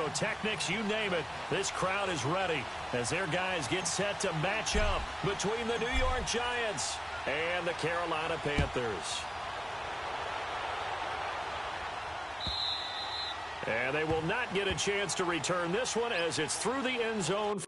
pyrotechnics, you name it. This crowd is ready as their guys get set to match up between the New York Giants and the Carolina Panthers. And they will not get a chance to return this one as it's through the end zone.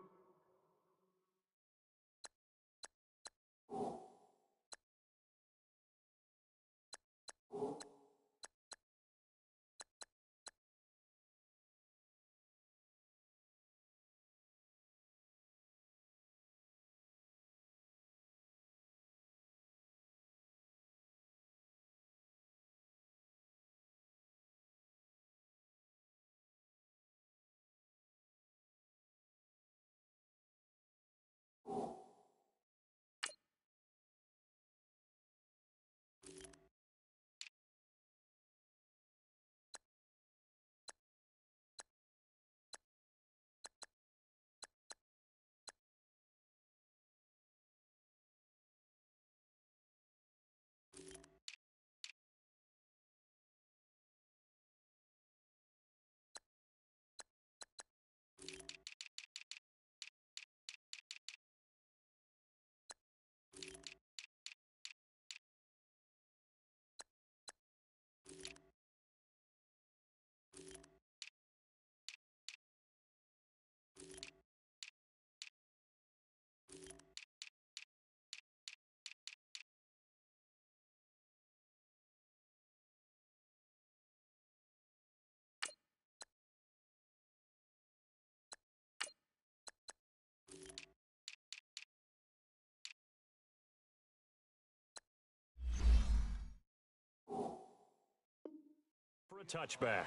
For a touchback.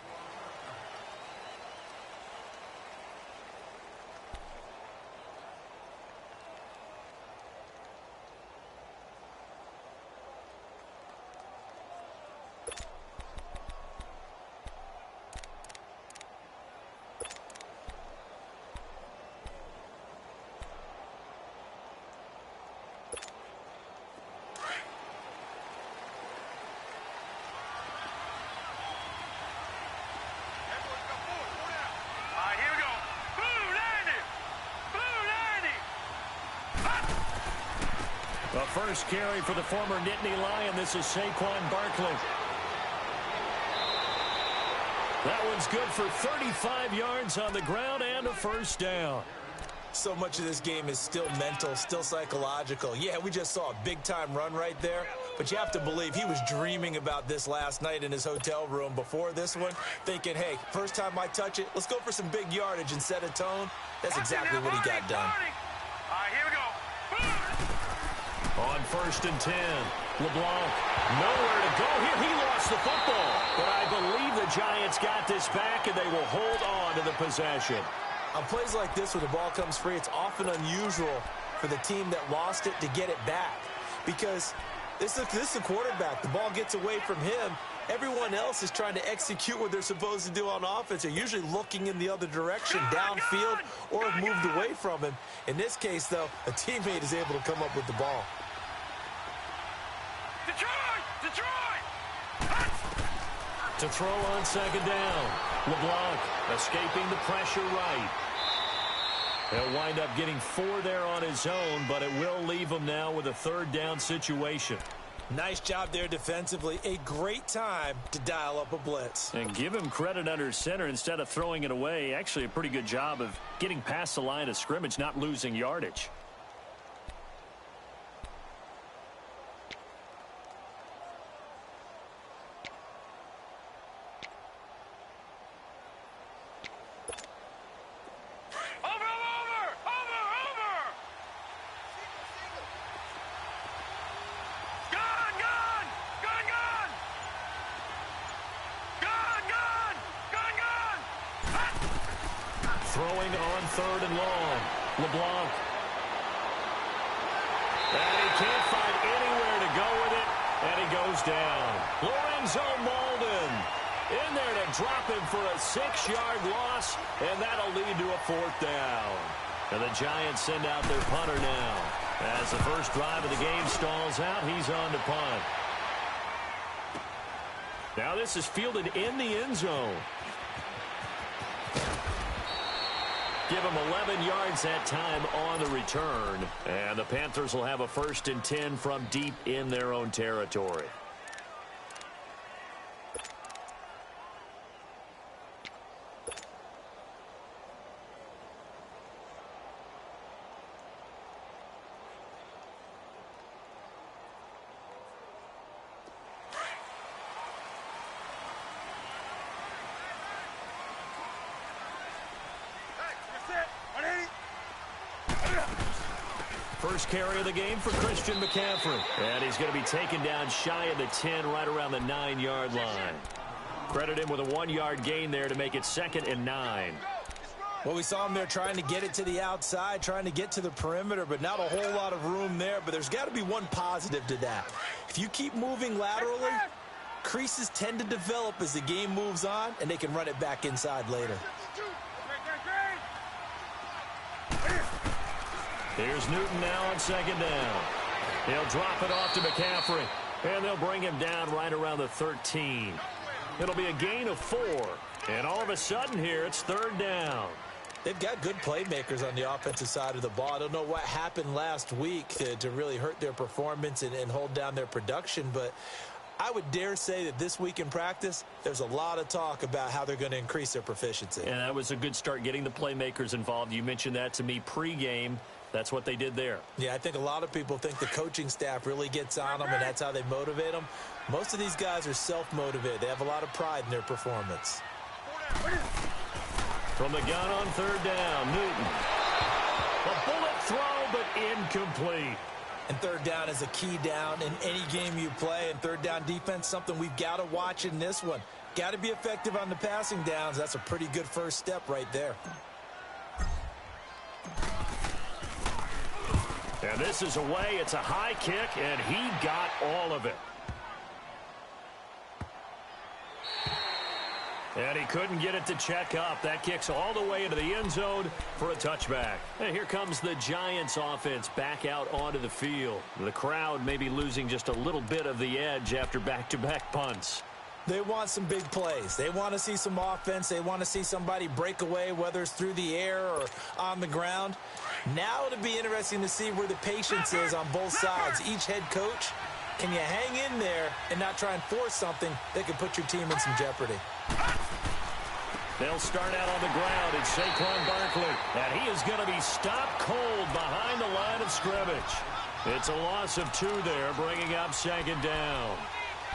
The first carry for the former Nittany Lion. This is Saquon Barkley. That one's good for 35 yards on the ground and a first down. So much of this game is still mental, still psychological. Yeah, we just saw a big-time run right there, but you have to believe he was dreaming about this last night in his hotel room before this one, thinking, hey, first time I touch it, let's go for some big yardage and set a tone. That's exactly what he got done. All right, here we go. On 1st and 10, LeBlanc, nowhere to go here. He lost the football, but I believe the Giants got this back, and they will hold on to the possession. On plays like this where the ball comes free, it's often unusual for the team that lost it to get it back because this is the quarterback. The ball gets away from him. Everyone else is trying to execute what they're supposed to do on offense. They're usually looking in the other direction, downfield, or have moved away from him. In this case, though, a teammate is able to come up with the ball. To throw on 2nd down. LeBlanc escaping the pressure right. He'll wind up getting 4 there on his own, but it will leave him now with a 3rd down situation. Nice job there defensively. A great time to dial up a blitz. And give him credit under center instead of throwing it away. Actually, a pretty good job of getting past the line of scrimmage, not losing yardage. Throwing on 3rd and long. LeBlanc. And he can't find anywhere to go with it, and he goes down. Lorenzo Molden in there to drop him for a 6-yard loss, and that'll lead to a 4th down. And the Giants send out their punter now. As the first drive of the game stalls out, he's on to punt. Now this is fielded in the end zone. Give him 11 yards that time on the return. And the Panthers will have a 1st and 10 from deep in their own territory. First carry of the game for Christian McCaffrey. And he's going to be taken down shy of the 10, right around the 9-yard line. Credit him with a 1-yard gain there to make it 2nd and 9. Well, we saw him there trying to get it to the outside, trying to get to the perimeter, but not a whole lot of room there. But there's got to be one positive to that. If you keep moving laterally, creases tend to develop as the game moves on, and they can run it back inside later. Here's Newton now on 2nd down. He'll drop it off to McCaffrey, and they'll bring him down right around the 13. It'll be a gain of 4, and all of a sudden here it's 3rd down. They've got good playmakers on the offensive side of the ball. I don't know what happened last week to really hurt their performance and hold down their production, but I would dare say that this week in practice, there's a lot of talk about how they're going to increase their proficiency. And that was a good start, getting the playmakers involved. You mentioned that to me pregame. That's what they did there. Yeah, I think a lot of people think the coaching staff really gets on them, and that's how they motivate them. Most of these guys are self-motivated. They have a lot of pride in their performance. From the gun on 3rd down, Newton. A bullet throw, but incomplete. And 3rd down is a key down in any game you play. And 3rd down defense, something we've got to watch in this one. Got to be effective on the passing downs. That's a pretty good first step right there. And this is away. It's a high kick, and he got all of it. And he couldn't get it to check up. That kicks all the way into the end zone for a touchback. And here comes the Giants offense back out onto the field. The crowd may be losing just a little bit of the edge after back-to-back punts. They want some big plays. They want to see some offense. They want to see somebody break away, whether it's through the air or on the ground. Now it'll be interesting to see where the patience is on both sides. Each head coach, can you hang in there and not try and force something that could put your team in some jeopardy? They'll start out on the ground. It's Saquon Barkley, and he is going to be stopped cold behind the line of scrimmage. It's a loss of 2 there, bringing up 2nd down.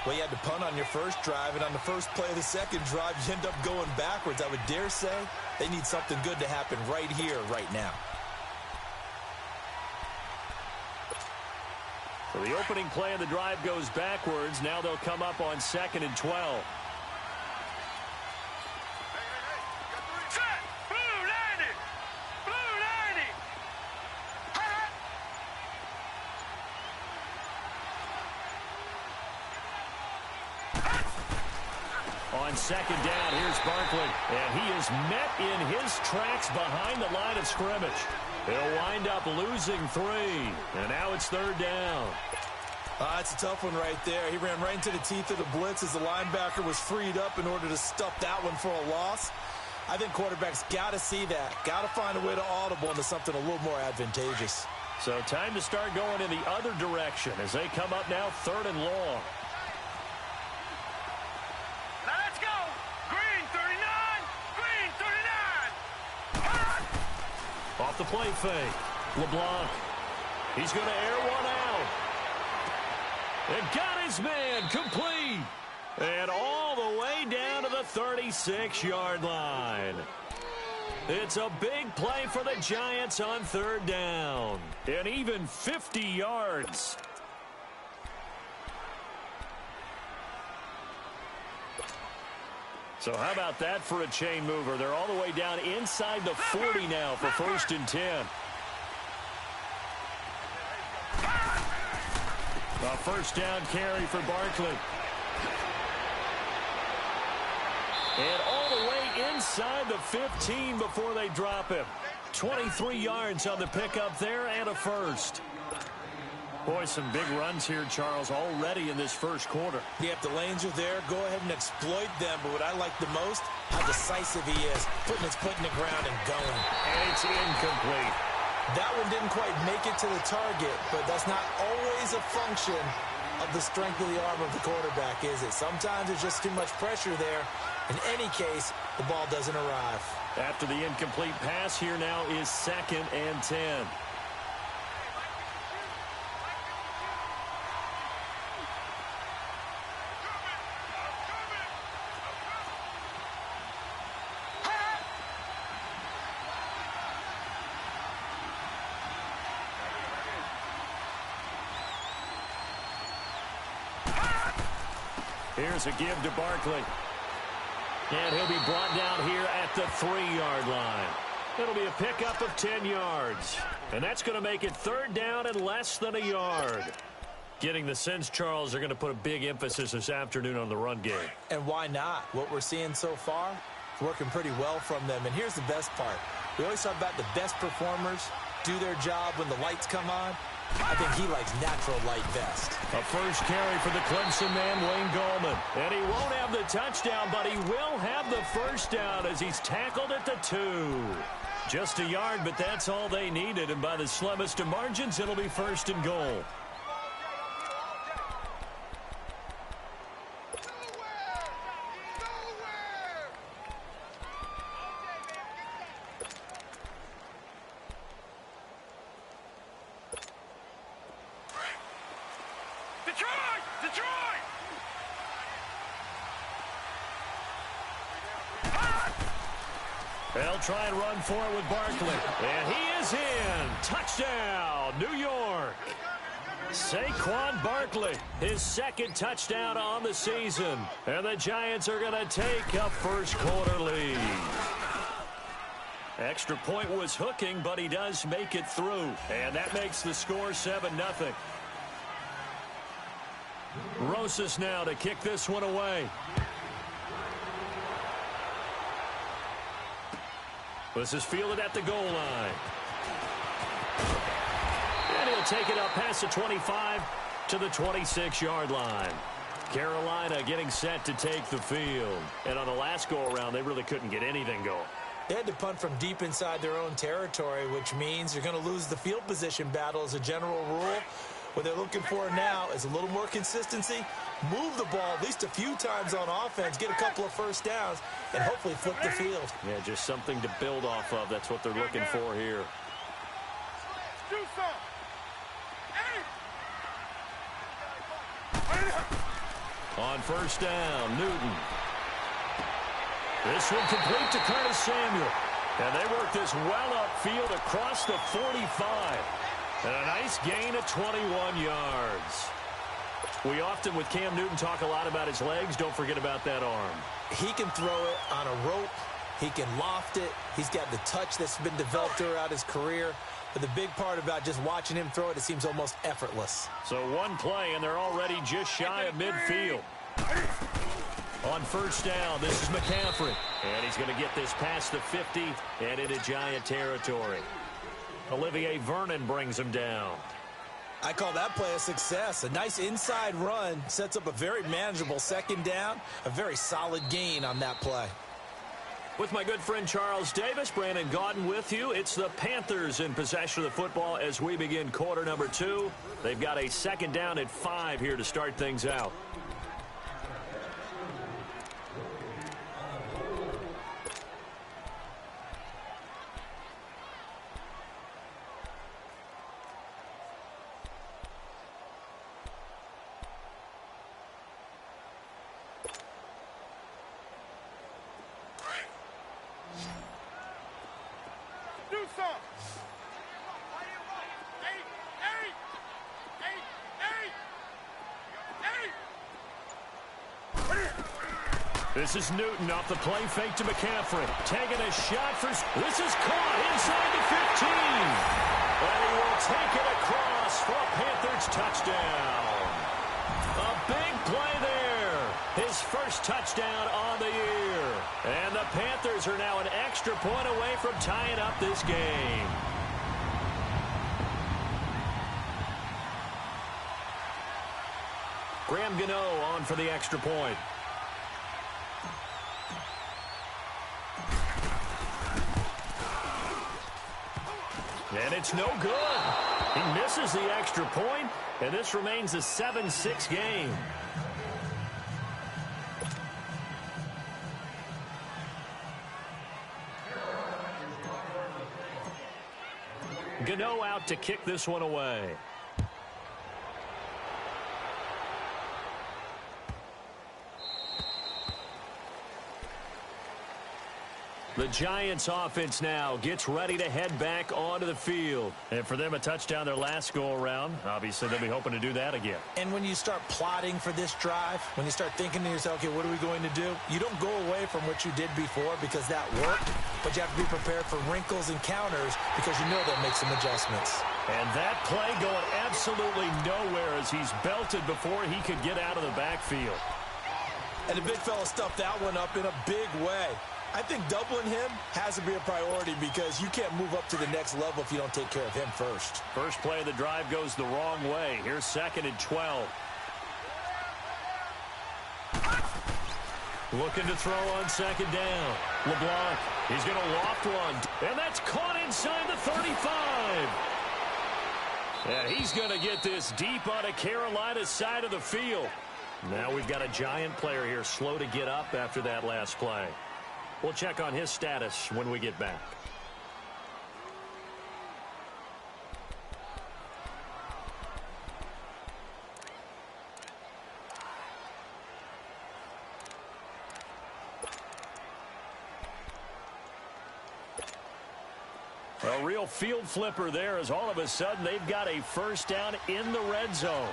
Well, you had to punt on your first drive, and on the first play of the second drive, you end up going backwards. I would dare say they need something good to happen right here, right now. So the opening play of the drive goes backwards. Now they'll come up on 2nd and 12. On 2nd down, here's Barkley, and he is met in his tracks behind the line of scrimmage. He'll wind up losing 3, and now it's 3rd down. It's a tough one right there. He ran right into the teeth of the blitz as the linebacker was freed up in order to stuff that one for a loss. I think quarterbacks got to see that, got to find a way to audible into something a little more advantageous. So time to start going in the other direction as they come up now 3rd and long. Off the play fake. LeBlanc. He's going to air one out. And got his man complete. And all the way down to the 36-yard line. It's a big play for the Giants on 3rd down. And even 50 yards. So how about that for a chain mover? They're all the way down inside the 40 now for 1st and 10. A 1st down carry for Barkley. And all the way inside the 15 before they drop him. 23 yards on the pickup there and a 1st. Boy, some big runs here, Charles, already in this first quarter. Yeah, if the lanes are there, go ahead and exploit them. But what I like the most, how decisive he is, putting his foot in the ground and going. And it's incomplete. That one didn't quite make it to the target, but that's not always a function of the strength of the arm of the quarterback, is it? Sometimes there's just too much pressure there. In any case, the ball doesn't arrive. After the incomplete pass, here now is 2nd and 10. Here's a give to Barkley. And he'll be brought down here at the 3-yard line. It'll be a pickup of 10 yards. And that's going to make it 3rd down and less than a yard. Getting the sense, Charles, they're going to put a big emphasis this afternoon on the run game. And why not? What we're seeing so far is working pretty well from them. And here's the best part. We always talk about the best performers do their job when the lights come on. I think he likes natural light best. A first carry for the Clemson man, Wayne Gallman. And he won't have the touchdown, but he will have the first down as he's tackled at the 2. Just a yard, but that's all they needed. And by the slimmest of margins, it'll be 1st and goal. They'll try and run for it with Barkley. And he is in. Touchdown, New York. Saquon Barkley, his 2nd touchdown on the season. And the Giants are going to take a first quarter lead. Extra point was hooking, but he does make it through. And that makes the score 7-0. Rosas now to kick this one away. This is fielded at the goal line. And he'll take it up past the 25 to the 26-yard line. Carolina getting set to take the field. And on the last go-around, they really couldn't get anything going. They had to punt from deep inside their own territory, which means you're going to lose the field position battle as a general rule. What they're looking for now is a little more consistency, move the ball at least a few times on offense, get a couple of first downs, and hopefully flip the field. Yeah, just something to build off of. That's what they're looking for here. On first down, Newton. This one complete to Curtis Samuel. And they work this well upfield across the 45. And a nice gain of 21 yards. We often, with Cam Newton, talk a lot about his legs. Don't forget about that arm. He can throw it on a rope. He can loft it. He's got the touch that's been developed throughout his career. But the big part about just watching him throw it, it seems almost effortless. So one play, and they're already just shy of midfield. On first down, this is McCaffrey. And he's going to get this past the 50 and into Giant territory. Olivier Vernon brings him down. I call that play a success. A nice inside run sets up a very manageable 2nd down. A very solid gain on that play. With my good friend Charles Davis, Brandon Gaudin with you. It's the Panthers in possession of the football as we begin quarter number 2. They've got a 2nd down at 5 here to start things out. This is Newton off the play fake to McCaffrey. Taking a shot for... This is caught inside the 15. And he will take it across for a Panthers touchdown. A big play there. His first touchdown on the year. And the Panthers are now an extra point away from tying up this game. Graham Gano on for the extra point. And it's no good. He misses the extra point, and this remains a 7-6 game. Gano out to kick this one away. The Giants offense now gets ready to head back onto the field. And for them, a touchdown their last go-around. Obviously, they'll be hoping to do that again. And when you start plotting for this drive, when you start thinking to yourself, okay, what are we going to do? You don't go away from what you did before because that worked, but you have to be prepared for wrinkles and counters because you know they'll make some adjustments. And that play going absolutely nowhere as he's belted before he could get out of the backfield. And the big fella stuffed that one up in a big way. I think doubling him has to be a priority because you can't move up to the next level if you don't take care of him first. First play of the drive goes the wrong way. Here's 2nd and 12. Looking to throw on 2nd down. LeBlanc, he's going to loft one. And that's caught inside the 35. And he's going to get this deep onto Carolina's side of the field. Now we've got a Giant player here slow to get up after that last play. We'll check on his status when we get back. A real field flipper there as all of a sudden they've got a first down in the red zone.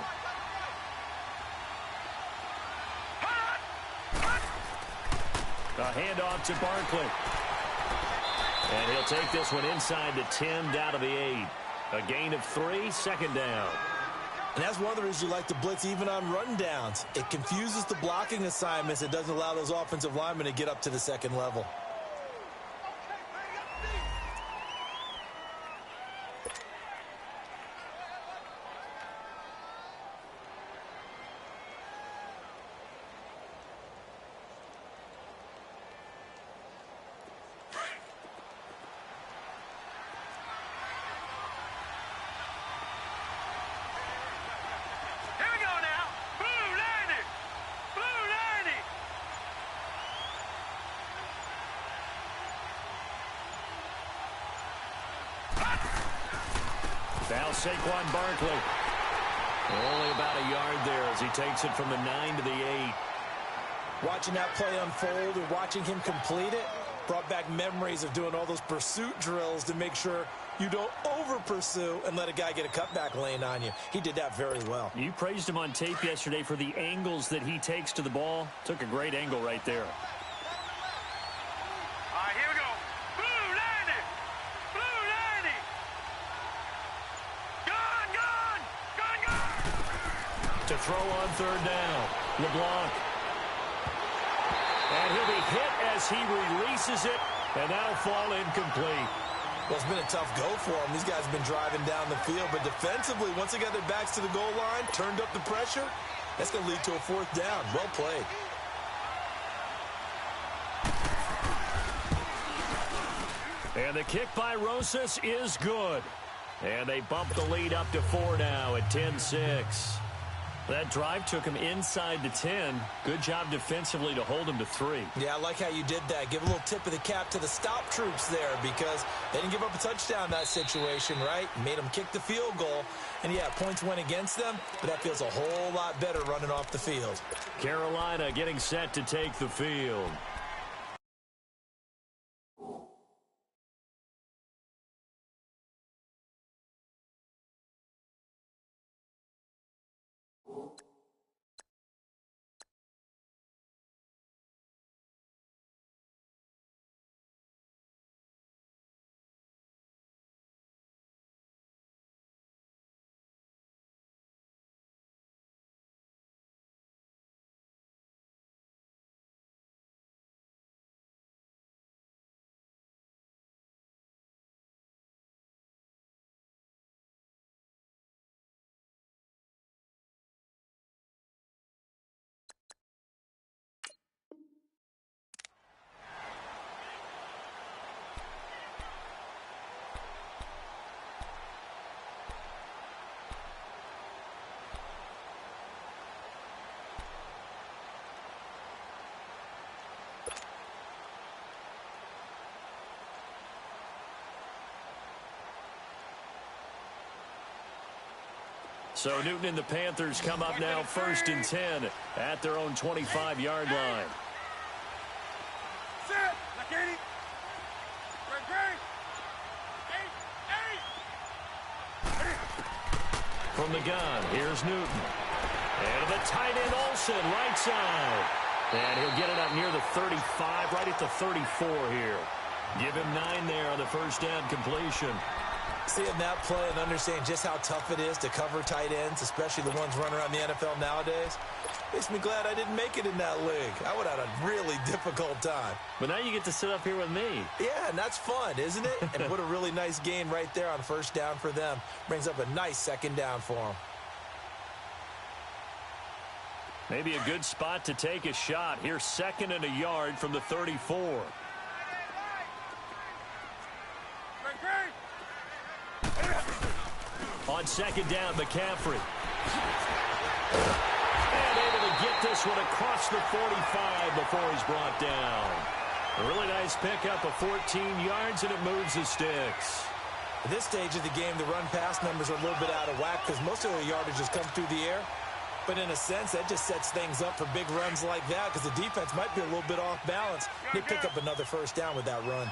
A handoff to Barkley. And he'll take this one inside the 10, down to the 8. A gain of 3, 2nd down. And that's one of the reasons you like to blitz even on run downs. It confuses the blocking assignments. It doesn't allow those offensive linemen to get up to the 2nd level. Now Saquon Barkley. Only about a yard there as he takes it from the 9 to the 8. Watching that play unfold and watching him complete it brought back memories of doing all those pursuit drills to make sure you don't over-pursue and let a guy get a cutback lane on you. He did that very well. You praised him on tape yesterday for the angles that he takes to the ball. Took a great angle right there. To throw on 3rd down. LeBlanc. And he'll be hit as he releases it, and that'll fall incomplete. Well, it's been a tough go for them. These guys have been driving down the field, but defensively, once they got their backs to the goal line, turned up the pressure, that's going to lead to a 4th down. Well played. And the kick by Rosas is good. And they bump the lead up to 4 now at 10-6. That drive took him inside the 10. Good job defensively to hold him to 3. Yeah, I like how you did that. Give a little tip of the cap to the stop troops there because they didn't give up a touchdown in that situation, right? Made them kick the field goal. And, yeah, points went against them, but that feels a whole lot better running off the field. Carolina getting set to take the field. So Newton and the Panthers come up now 1st and 10 at their own 25-yard line. From the gun, here's Newton. And the tight end Olsen, right side. And he'll get it up near the 35, right at the 34 here. Give him 9 there on the first down completion. Seeing that play and understanding just how tough it is to cover tight ends, especially the ones running around the NFL nowadays, makes me glad I didn't make it in that league. I would have had a really difficult time. But now you get to sit up here with me. Yeah, and that's fun, isn't it? And put a really nice gain right there on first down for them. Brings up a nice second down for them. Maybe a good spot to take a shot. Here's 2nd and a yard from the 34. On 2nd down, McCaffrey. And able to get this one across the 45 before he's brought down. A really nice pickup of 14 yards, and it moves the sticks. At this stage of the game, the run-pass numbers are a little bit out of whack because most of the yardage has come through the air. But in a sense, that just sets things up for big runs like that because the defense might be a little bit off balance. They pick up another first down with that run.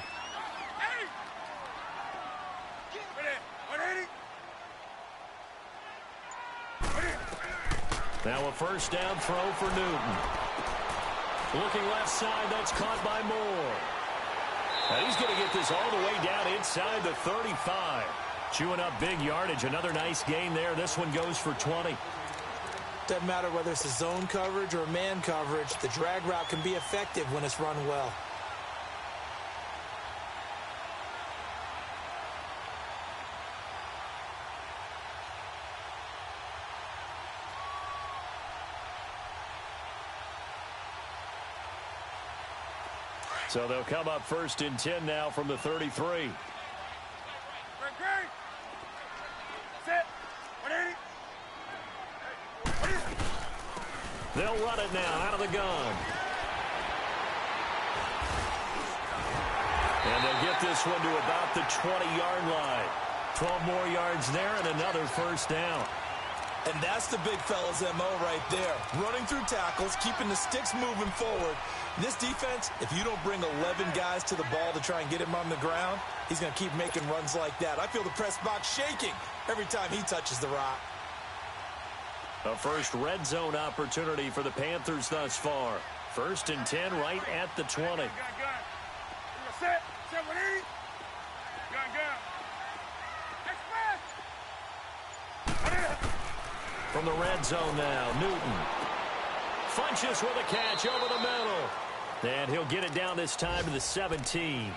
Now a first down throw for Newton. Looking left side, that's caught by Moore. Now he's going to get this all the way down inside the 35. Chewing up big yardage. Another nice gain there. This one goes for 20. Doesn't matter whether it's a zone coverage or a man coverage. The drag route can be effective when it's run well. So they'll come up 1st and 10 now from the 33. They'll run it now out of the gun. And they'll get this one to about the 20-yard line. 12 more yards there and another first down. And that's the big fella's MO right there. Running through tackles, keeping the sticks moving forward. This defense, if you don't bring 11 guys to the ball to try and get him on the ground, he's going to keep making runs like that. I feel the press box shaking every time he touches the rock. A first red zone opportunity for the Panthers thus far. 1st and 10 right at the 20. From the red zone now, Newton. Funches with a catch over the middle. And he'll get it down this time to the 17.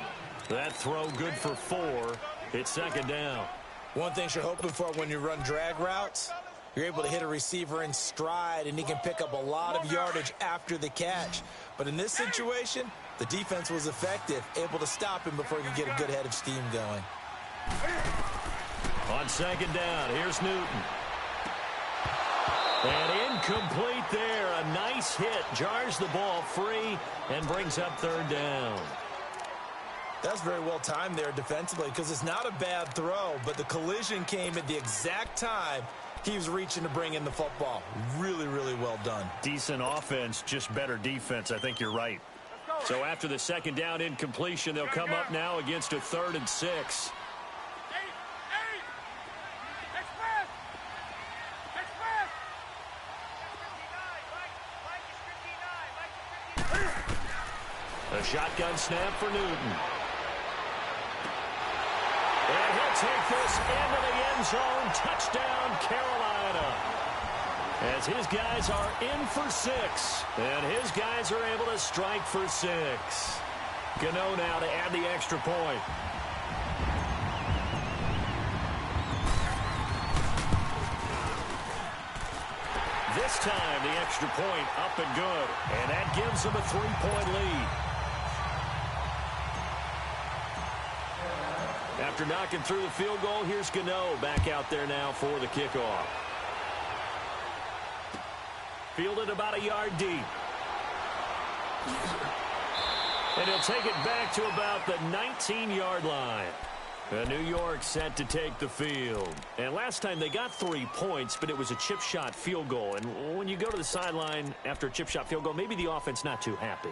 That throw good for 4. It's 2nd down. One thing you're hoping for when you run drag routes, you're able to hit a receiver in stride, and he can pick up a lot of yardage after the catch. But in this situation, the defense was effective, able to stop him before he could get a good head of steam going. On 2nd down, here's Newton. And incomplete there. A nice hit. Jars the ball free and brings up 3rd down. That's very well timed there defensively because it's not a bad throw, but the collision came at the exact time he was reaching to bring in the football. Really, really well done. Decent offense, just better defense. I think you're right. So after the 2nd down incompletion, they'll come up now against a 3rd and 6. A shotgun snap for Newton. And he'll take this into the end zone. Touchdown, Carolina. As his guys are in for 6. And his guys are able to strike for 6. Gano now to add the extra point. This time, the extra point up and good. And that gives them a 3-point lead. After knocking through the field goal, here's Gano back out there now for the kickoff. Fielded about a yard deep. And he'll take it back to about the 19-yard line. New York set to take the field. And last time they got 3 points, but it was a chip shot field goal. And when you go to the sideline after a chip shot field goal, maybe the offense not too happy.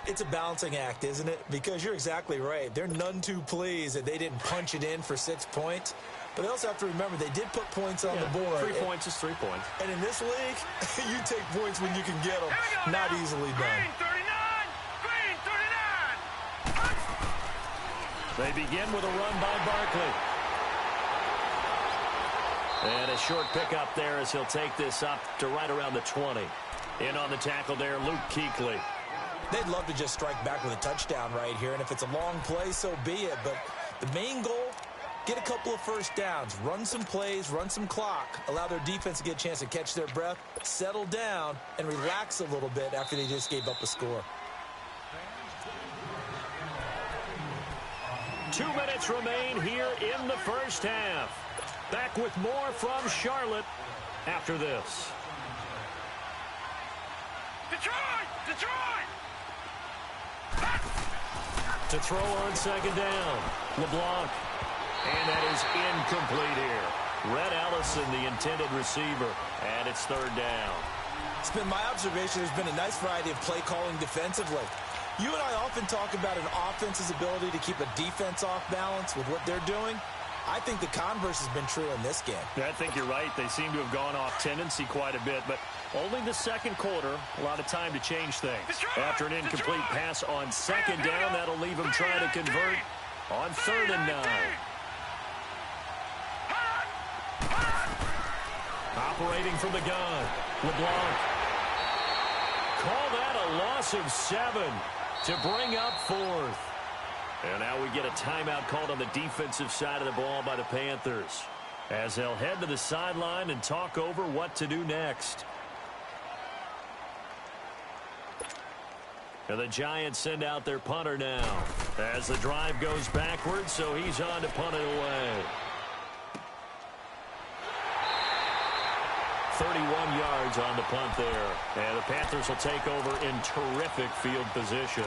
It's a balancing act, isn't it? Because you're exactly right. They're none too pleased that they didn't punch it in for 6 points. But they also have to remember they did put points on the board. 3 points is 3 points. And in this league, you take points when you can get them. Not easily done. Green 39. They begin with a run by Barkley. And a short pickup there as he'll take this up to right around the 20. In on the tackle there, Luke Kuechly. They'd love to just strike back with a touchdown right here. And if it's a long play, so be it. But the main goal, get a couple of first downs, run some plays, run some clock, allow their defense to get a chance to catch their breath, settle down, and relax a little bit after they just gave up a score. 2 minutes remain here in the first half. Back with more from Charlotte after this. Detroit! To throw on second down, LeBlanc. And that is incomplete here. Red Allison, the intended receiver, and it's third down. It's been my observation there's been a nice variety of play calling defensively. You and I often talk about an offense's ability to keep a defense off balance with what they're doing. I think the converse has been true in this game. I think you're right. They seem to have gone off tendency quite a bit, but only the second quarter, a lot of time to change things. After an incomplete pass on second down, that'll leave them trying to convert on 3rd and 9. Operating from the gun, LeBlanc. Call that a loss of 7 to bring up 4th. And now we get a timeout called on the defensive side of the ball by the Panthers, as they'll head to the sideline and talk over what to do next. And the Giants send out their punter now as the drive goes backwards, so he's on to punt it away. 31 yards on the punt there. And the Panthers will take over in terrific field position.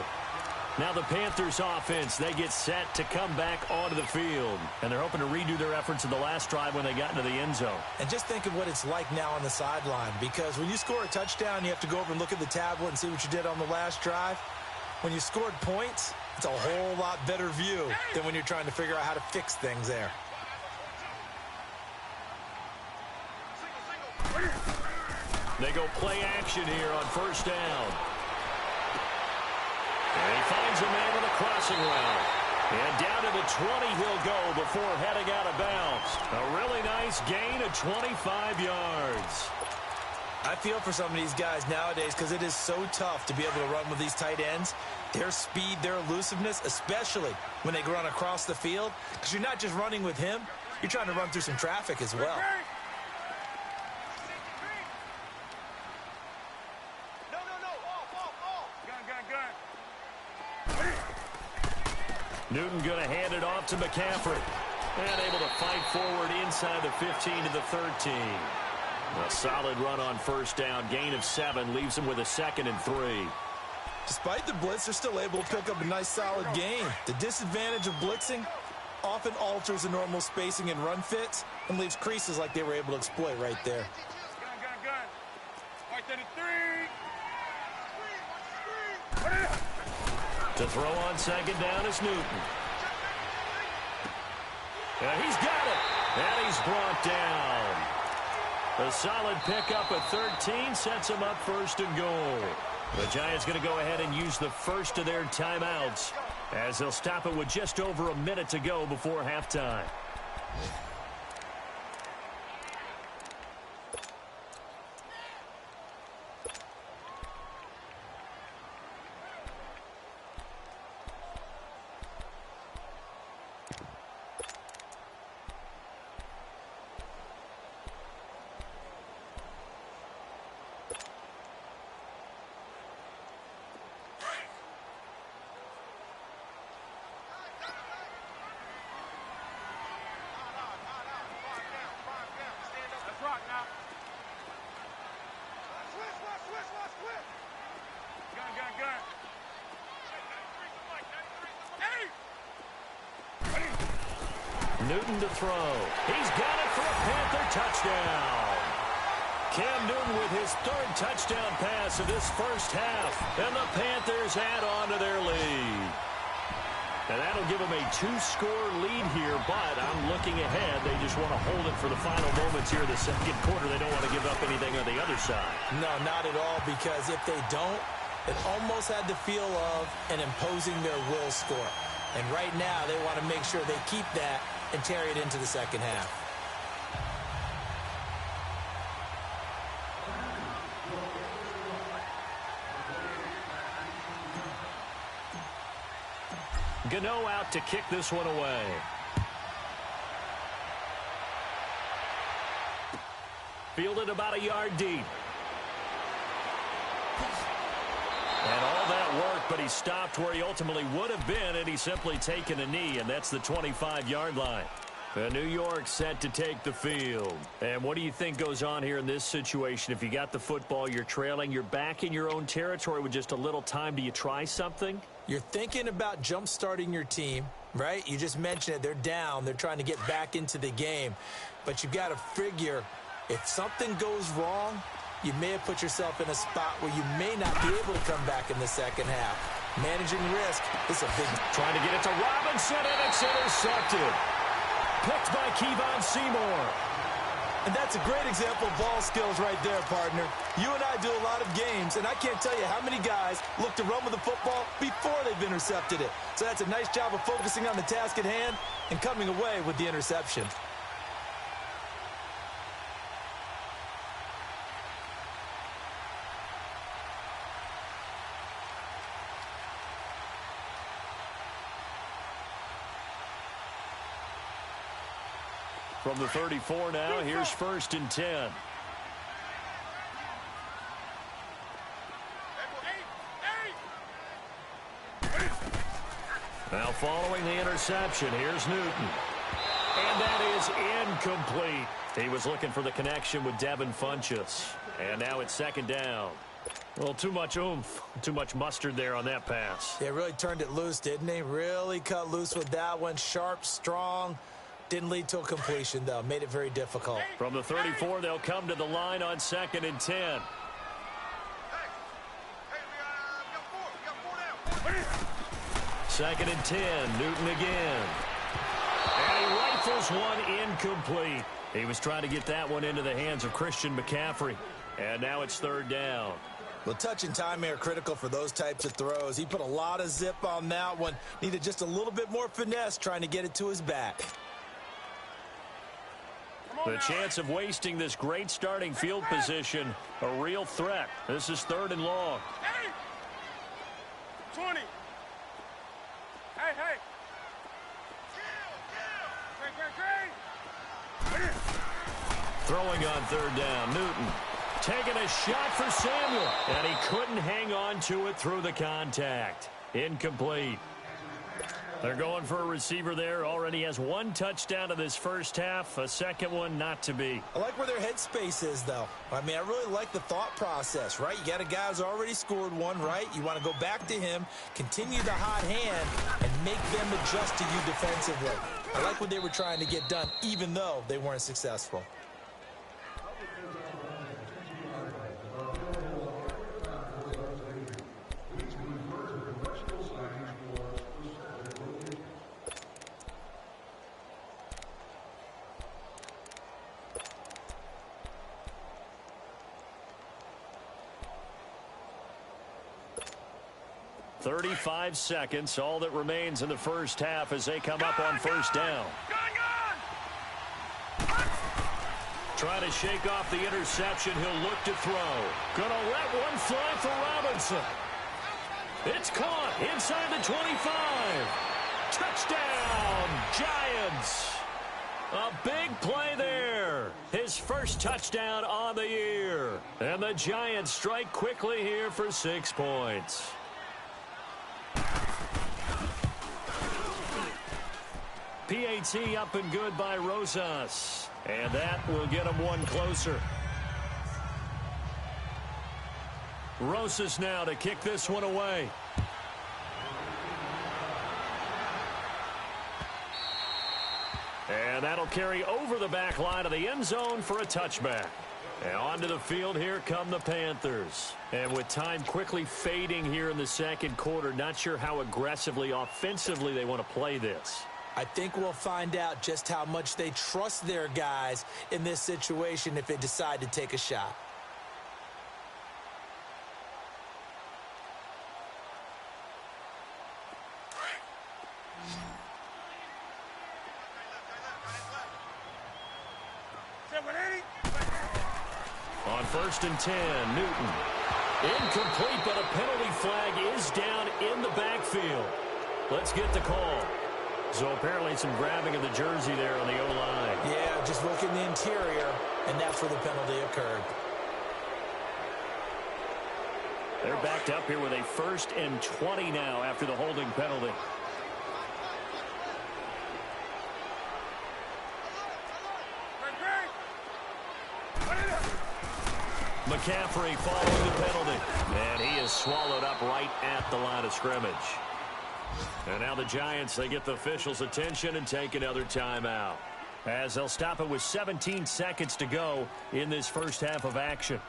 Now the Panthers offense, they get set to come back onto the field. And they're hoping to redo their efforts in the last drive when they got into the end zone. And just think of what it's like now on the sideline. Because when you score a touchdown, you have to go over and look at the tablet and see what you did on the last drive. When you scored points, it's a whole lot better view than when you're trying to figure out how to fix things there. They go play action here on first down. And he finds a man on a crossing route. And down to the 20 he'll go before heading out of bounds. A really nice gain of 25 yards. I feel for some of these guys nowadays because it is so tough to be able to run with these tight ends. Their speed, their elusiveness, especially when they run across the field. Because you're not just running with him, you're trying to run through some traffic as well. Newton going to hand it off to McCaffrey. And able to fight forward inside the 15 to the 13. A solid run on first down. Gain of 7 leaves him with a 2nd and 3. Despite the blitz, they're still able to pick up a nice solid gain. The disadvantage of blitzing often alters the normal spacing and run fits and leaves creases like they were able to exploit right there. To throw on second down is Newton. And he's got it. And he's brought down. A solid pickup at 13 sets him up 1st and goal. The Giants going to go ahead and use the first of their timeouts as they'll stop it with just over a minute to go before halftime. Newton to throw. He's got it for a Panther touchdown. Cam Newton with his third touchdown pass of this first half. And the Panthers add on to their lead. And that'll give them a 2-score lead here, but I'm looking ahead. They just want to hold it for the final moments here in the second quarter. They don't want to give up anything on the other side. No, not at all, because if they don't, it almost had the feel of an imposing their will score. And right now, they want to make sure they keep that and carry it into the second half. Gano out to kick this one away. Fielded about a yard deep. And all that work, but he stopped where he ultimately would have been, and he's simply taken a knee, and that's the 25-yard line. New York set to take the field. And what do you think goes on here in this situation? If you got the football, you're trailing, you're back in your own territory with just a little time. Do you try something? You're thinking about jump-starting your team, right? You just mentioned it. They're down. They're trying to get back into the game. But you've got to figure if something goes wrong, you may have put yourself in a spot where you may not be able to come back in the second half. Managing risk is a big... Trying to get it to Robinson, and it's intercepted. Picked by Kevon Seymour. And that's a great example of ball skills right there, partner. You and I do a lot of games, and I can't tell you how many guys look to run with the football before they've intercepted it. So that's a nice job of focusing on the task at hand and coming away with the interception. From the 34 now, here's 1st and 10. Now following the interception, here's Newton. And that is incomplete. He was looking for the connection with Devin Funchess. And now it's 2nd down. Well, too much oomph, too much mustard there on that pass. They really turned it loose, didn't they? Really cut loose with that one. Sharp, strong. Didn't lead to a completion, though. Made it very difficult. From the 34, they'll come to the line on 2nd and 10. 2nd and 10, Newton again. And he rifles one incomplete. He was trying to get that one into the hands of Christian McCaffrey. And now it's 3rd down. Well, touch and time are critical for those types of throws. He put a lot of zip on that one. Needed just a little bit more finesse trying to get it to his back. The chance of wasting this great starting field position, a real threat. This is 3rd and long. Hey! 20. Hey, hey. Great. Throwing on 3rd down, Newton. Taking a shot for Samuel, and he couldn't hang on to it through the contact. Incomplete. They're going for a receiver there. Already has 1 touchdown in this first half. A second one not to be. I like where their headspace is, though. I mean, I really like the thought process, right? You got a guy who's already scored one, right? You want to go back to him, continue the hot hand, and make them adjust to you defensively. I like what they were trying to get done, even though they weren't successful. .35 seconds, all that remains in the first half as they come up on 1st down. Trying to shake off the interception. He'll look to throw. Gonna let one fly for Robinson. It's caught inside the 25. Touchdown, Giants. A big play there. His first touchdown on the year. And the Giants strike quickly here for 6 points. PAT up and good by Rosas. And that will get him one closer. Rosas now to kick this one away. And that'll carry over the back line of the end zone for a touchback. And onto the field, here come the Panthers. And with time quickly fading here in the second quarter, not sure how aggressively, offensively they want to play this. I think we'll find out just how much they trust their guys in this situation if they decide to take a shot. On 1st and 10, Newton. Incomplete, but a penalty flag is down in the backfield. Let's get the call. So apparently some grabbing of the jersey there on the O-line. Yeah, just look in the interior, and that's where the penalty occurred. They're backed up here with a 1st and 20 now after the holding penalty. McCaffrey following the penalty. And he is swallowed up right at the line of scrimmage. And now the Giants, they get the officials' attention and take another timeout, as they'll stop it with 17 seconds to go in this first half of action.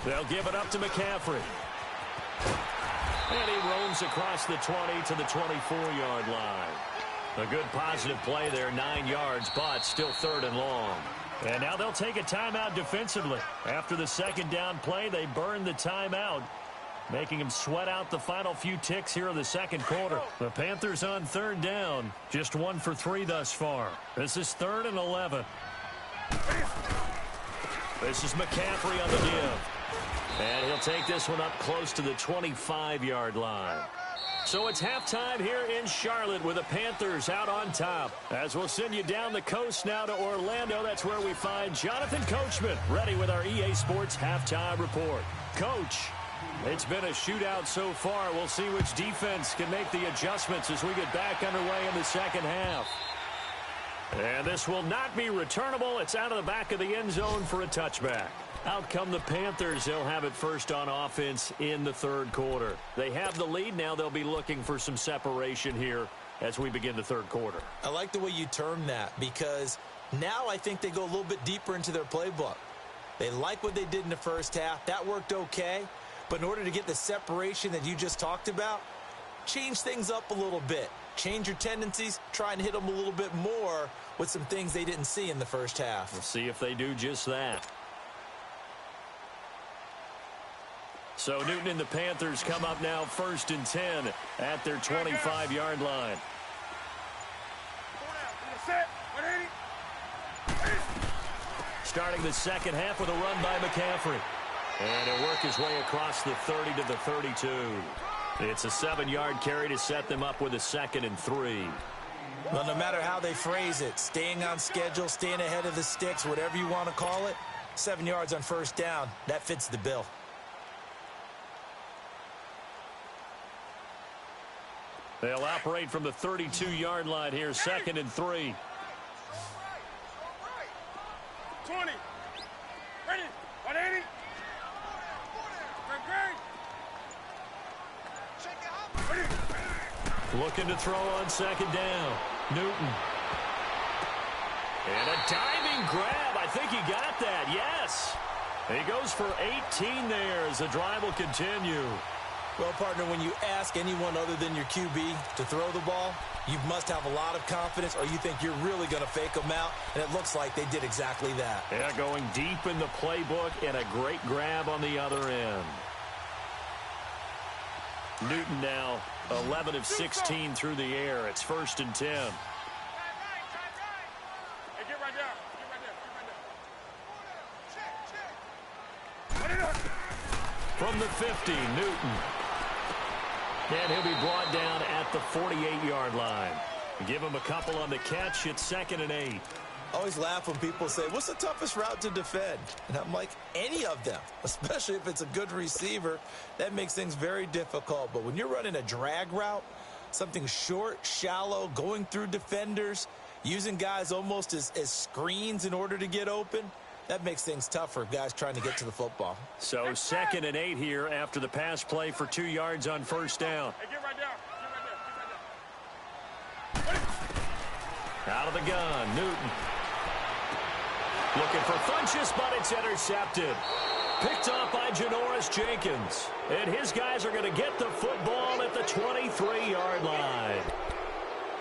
They'll give it up to McCaffrey. And he roams across the 20 to the 24-yard line. A good positive play there, 9 yards, but still 3rd and long. And now they'll take a timeout defensively. After the second down play, they burn the timeout, making them sweat out the final few ticks here in the second quarter. The Panthers on 3rd down, just 1 for 3 thus far. This is 3rd and 11. This is McCaffrey on the give. And he'll take this one up close to the 25-yard line. So it's halftime here in Charlotte with the Panthers out on top. As we'll send you down the coast now to Orlando, that's where we find Jonathan Coachman ready with our EA Sports halftime report. Coach, it's been a shootout so far. We'll see which defense can make the adjustments as we get back underway in the second half. And this will not be returnable. It's out of the back of the end zone for a touchback. Out come the Panthers. They'll have it first on offense in the third quarter. They have the lead. Now they'll be looking for some separation here as we begin the third quarter. I like the way you term that, because now I think they go a little bit deeper into their playbook. They like what they did in the first half. That worked okay. But in order to get the separation that you just talked about, change things up a little bit. Change your tendencies. Try and hit them a little bit more with some things they didn't see in the first half. We'll see if they do just that. So Newton and the Panthers come up now 1st and 10 at their 25-yard line. Starting the second half with a run by McCaffrey. And he'll work his way across the 30 to the 32. It's a 7-yard carry to set them up with a 2nd and 3. Well, no matter how they phrase it, staying on schedule, staying ahead of the sticks, whatever you want to call it, 7 yards on first down, that fits the bill. They'll operate from the 32-yard line here, 2nd and 3. 20. Ready. 180. Looking to throw on 2nd down. Newton. And a diving grab. I think he got that. Yes. He goes for 18 there as the drive will continue. Well, partner, when you ask anyone other than your QB to throw the ball, you must have a lot of confidence, or you think you're really going to fake them out, and it looks like they did exactly that. Yeah, going deep in the playbook and a great grab on the other end. Newton now 11 of 16 through the air. It's 1st and 10. Hey, get right there. Get right there. From the 50, Newton. And he'll be brought down at the 48-yard line. Give him a couple on the catch. It's 2nd and 8. I always laugh when people say, what's the toughest route to defend? And I'm like, any of them, especially if it's a good receiver. That makes things very difficult. But when you're running a drag route, something short, shallow, going through defenders, using guys almost as screens in order to get open, that makes things tough for guys trying to get to the football. So 2nd and 8 here after the pass play for 2 yards on first down. Hey, get right down. Get right there. Out of the gun, Newton. Looking for Funchess, but it's intercepted. Picked off by Janoris Jenkins. And his guys are going to get the football at the 23-yard line.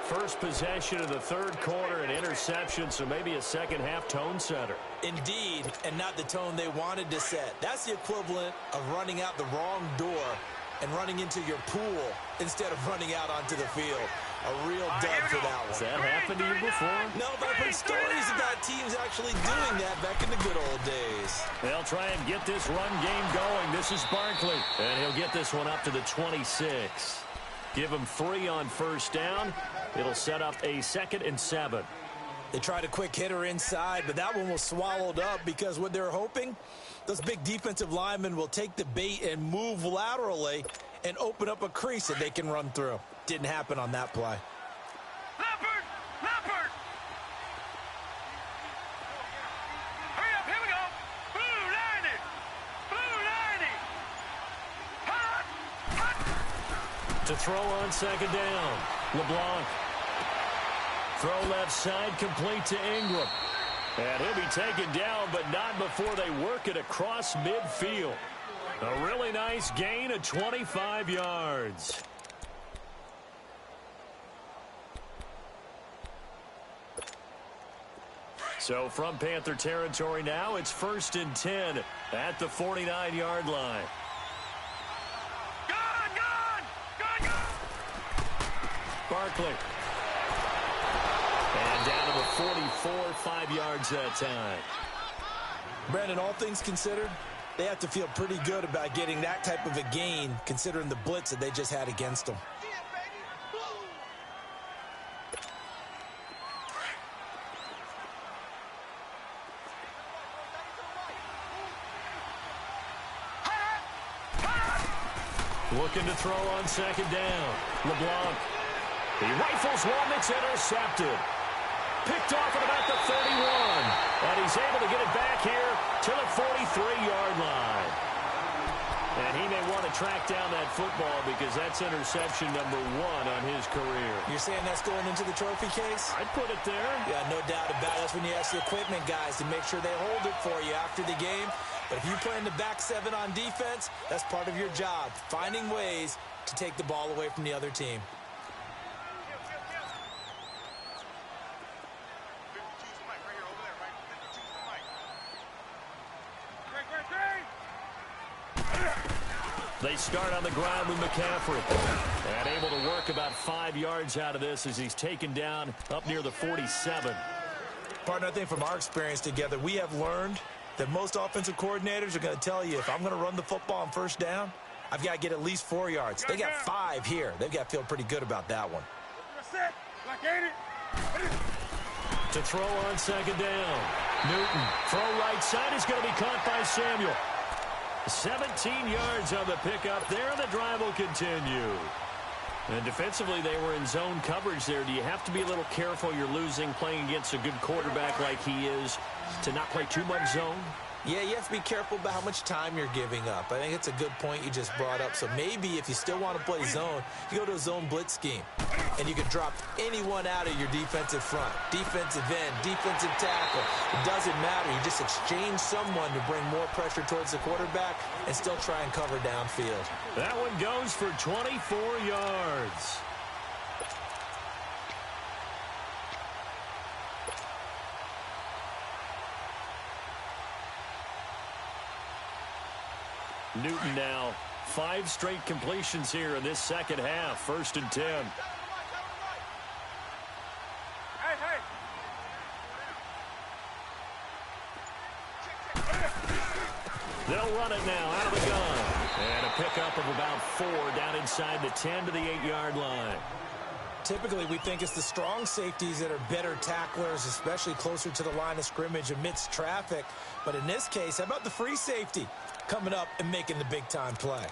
First possession of the third quarter, an interception, so maybe a second-half tone setter. Indeed, and not the tone they wanted to set. That's the equivalent of running out the wrong door and running into your pool instead of running out onto the field. A real dub for that one. Has that happened to you before? No, but I've heard stories about teams actually doing that back in the good old days. They'll try and get this run game going. This is Barkley, and he'll get this one up to the 26. Give him 3 on first down. It'll set up a 2nd and 7. They tried a quick hitter inside, but that one was swallowed up because what they're hoping, those big defensive linemen will take the bait and move laterally and open up a crease that they can run through. Didn't happen on that play. Leopard! Leopard! Hurry up, here we go! Blue 90! Blue 90! Hot! Hot! To throw on 2nd down, LeBlanc. Throw left side, complete to Ingram. And he'll be taken down, but not before they work it across midfield. A really nice gain of 25 yards. So from Panther territory now, it's 1st and 10 at the 49-yard line. Gone! Barkley. And down to the 44, 5 yards that time. Brandon, all things considered, they have to feel pretty good about getting that type of a gain considering the blitz that they just had against them. Looking to throw on 2nd down. LeBlanc. He rifles one that's intercepted. Picked off at about the 31. And he's able to get it back here to the 43-yard line. And he may want to track down that football because that's interception number 1 on his career. You're saying that's going into the trophy case? I'd put it there. Yeah, no doubt about it. That's when you ask the equipment guys to make sure they hold it for you after the game. But if you play in the back 7 on defense, that's part of your job, finding ways to take the ball away from the other team. They start on the ground with McCaffrey. And able to work about 5 yards out of this as he's taken down up near the 47. Partner, I think from our experience together, we have learned that most offensive coordinators are going to tell you if I'm going to run the football on first down, I've got to get at least 4 yards. They got 5 here. They've got to feel pretty good about that one. To throw on 2nd down. Newton. Throw right side is going to be caught by Samuel. 17 yards on the pickup there, and the drive will continue. And defensively, they were in zone coverage there. Do you have to be a little careful you're losing playing against a good quarterback like he is to not play too much zone? Yeah, you have to be careful about how much time you're giving up. I think it's a good point you just brought up. So maybe if you still want to play zone, you go to a zone blitz scheme. And you can drop anyone out of your defensive front. Defensive end, defensive tackle. It doesn't matter. You just exchange someone to bring more pressure towards the quarterback and still try and cover downfield. That one goes for 24 yards. Newton now 5 straight completions here in this second half. 1st and 10. Hey. They'll run it now out of the gun. And a pickup of about 4 down inside the 10 to the 8-yard line. Typically, we think it's the strong safeties that are better tacklers, especially closer to the line of scrimmage amidst traffic. But in this case, how about the free safety coming up and making the big-time play?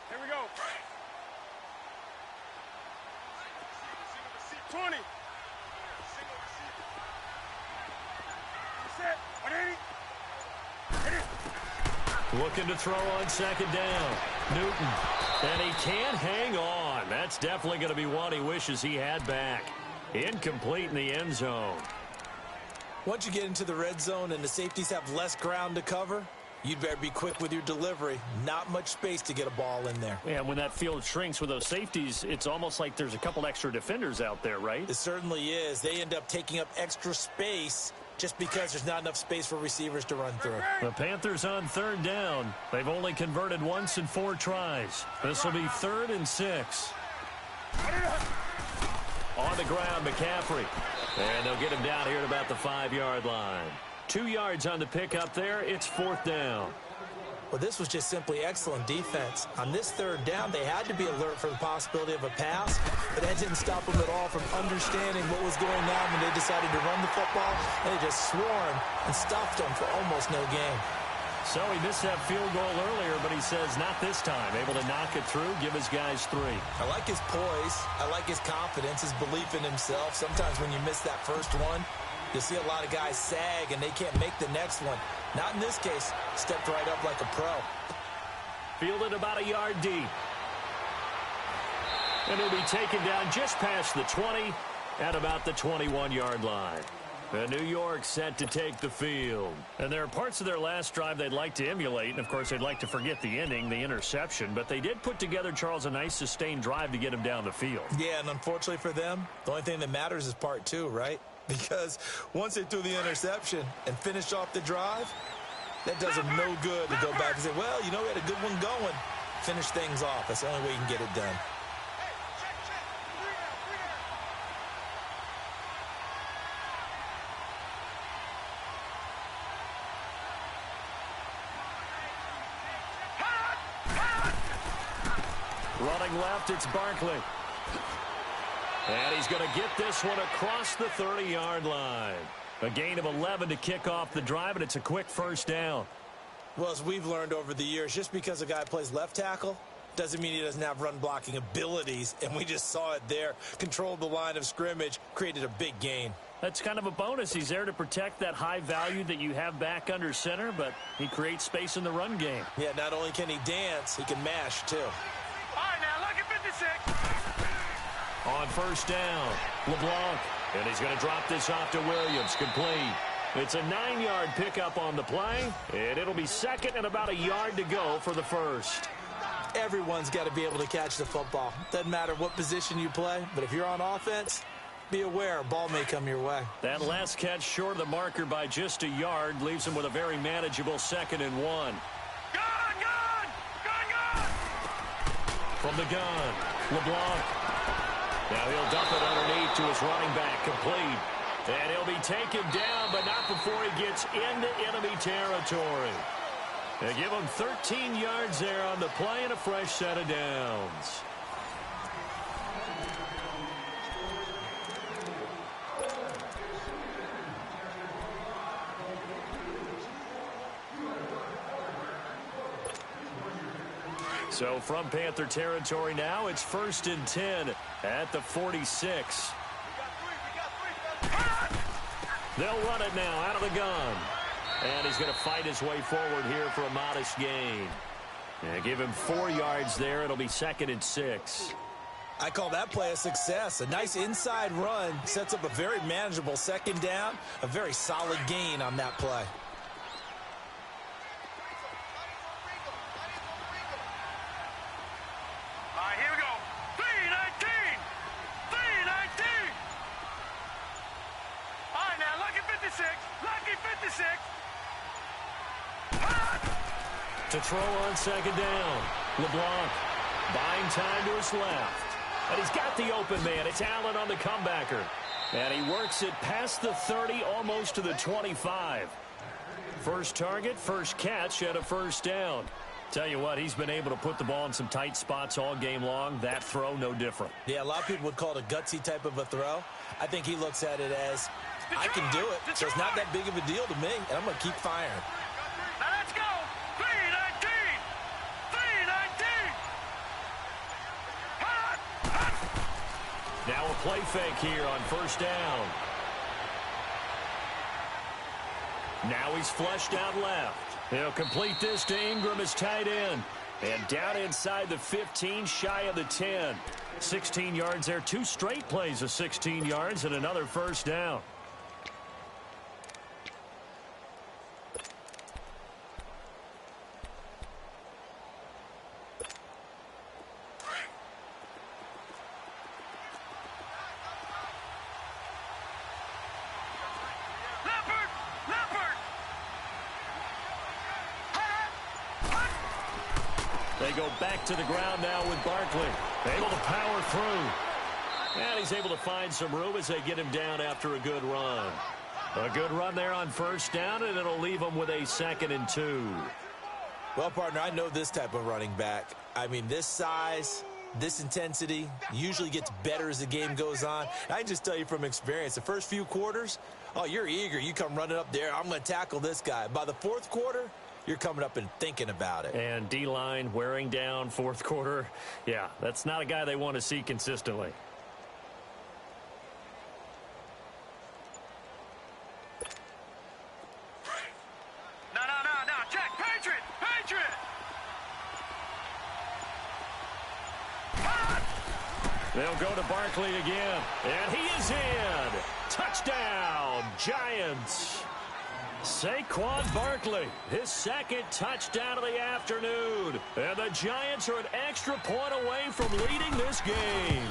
Here we go. 20. Set. 180. Looking to throw on second down. Newton. And he can't hang on. That's definitely going to be one he wishes he had back. Incomplete in the end zone. Once you get into the red zone and the safeties have less ground to cover, you'd better be quick with your delivery. Not much space to get a ball in there. Yeah, when that field shrinks with those safeties, it's almost like there's a couple extra defenders out there, right? It certainly is. They end up taking up extra space just because there's not enough space for receivers to run through. The Panthers on third down. They've only converted once in 4 tries. This will be 3rd and 6. On the ground, McCaffrey. And they'll get him down here at about the 5-yard line. 2 yards on the pickup there. It's 4th down. Well, this was just simply excellent defense. On this 3rd down, they had to be alert for the possibility of a pass, but that didn't stop them at all from understanding what was going on when they decided to run the football, and they just swarmed and stuffed them for almost no gain. So he missed that field goal earlier, but he says not this time. Able to knock it through, give his guys 3. I like his poise. I like his confidence, his belief in himself. Sometimes when you miss that first one, you'll see a lot of guys sag, and they can't make the next one. Not in this case. Stepped right up like a pro. Fielded about a yard deep. And he'll be taken down just past the 20 at about the 21-yard line. And New York set to take the field. And there are parts of their last drive they'd like to emulate. And, of course, they'd like to forget the ending, the interception. But they did put together, Charles, a nice sustained drive to get him down the field. Yeah, and unfortunately for them, the only thing that matters is part 2, right? Because once they threw the interception and finished off the drive, that does them no good to go back and say, well, you know, we had a good one going. Finish things off. That's the only way you can get it done. Running left, it's Barkley. And he's going to get this one across the 30-yard line. A gain of 11 to kick off the drive, and it's a quick first down. Well, as we've learned over the years, just because a guy plays left tackle doesn't mean he doesn't have run-blocking abilities, and we just saw it there. Controlled the line of scrimmage, created a big gain. That's kind of a bonus. He's there to protect that high value that you have back under center, but he creates space in the run game. Yeah, not only can he dance, he can mash, too. All right, now, look at 56. On first down, LeBlanc. And he's going to drop this off to Williams. Complete. It's a 9-yard pickup on the play, and it'll be 2nd and about a yard to go for the first. Everyone's got to be able to catch the football. Doesn't matter what position you play, but if you're on offense, be aware a ball may come your way. That last catch short of the marker by just a yard leaves him with a very manageable 2nd and 1. Gun! From the gun, LeBlanc. Now he'll dump it underneath to his running back, complete. And he'll be taken down, but not before he gets into enemy territory. They give him 13 yards there on the play and a fresh set of downs. So from Panther territory now, it's 1st and 10 at the 46. They'll run it now out of the gun. And he's going to fight his way forward here for a modest gain. And give him 4 yards there. It'll be 2nd and 6. I call that play a success. A nice inside run sets up a very manageable 2nd down. A very solid gain on that play. All right, here we go. 319. 319. All right, now, lucky 56. Lucky 56. To throw on 2nd down. LeBlanc buying time to his left. And he's got the open man. It's Allen on the comebacker. And he works it past the 30, almost to the 25. First target, first catch, and a first down. Tell you what, he's been able to put the ball in some tight spots all game long. That throw, no different. Yeah, a lot of people would call it a gutsy type of a throw. I think he looks at it as, I can do it, so it's not that big of a deal to me, and I'm going to keep firing. Now let's go. 319. 319. Now a play fake here on first down. Now he's flushed out left. He'll complete this to Ingram as tight end. And down inside the 15, shy of the 10. 16 yards there. 2 straight plays of 16 yards and another first down. They go back to the ground now with Barkley. Able to power through. And he's able to find some room as they get him down after a good run. A good run there on first down, and it'll leave him with a 2nd and 2. Well, partner, I know this type of running back. I mean, this size, this intensity usually gets better as the game goes on. I can just tell you from experience, the first few quarters, oh, you're eager. You come running up there, I'm going to tackle this guy. By the 4th quarter, you're coming up and thinking about it. And D-line wearing down 4th quarter. Yeah, that's not a guy they want to see consistently. No. Check. Patriot. They'll go to Barkley again. And he is in. Touchdown, Giants. Saquon Barkley, his 2nd touchdown of the afternoon. And the Giants are an extra point away from leading this game.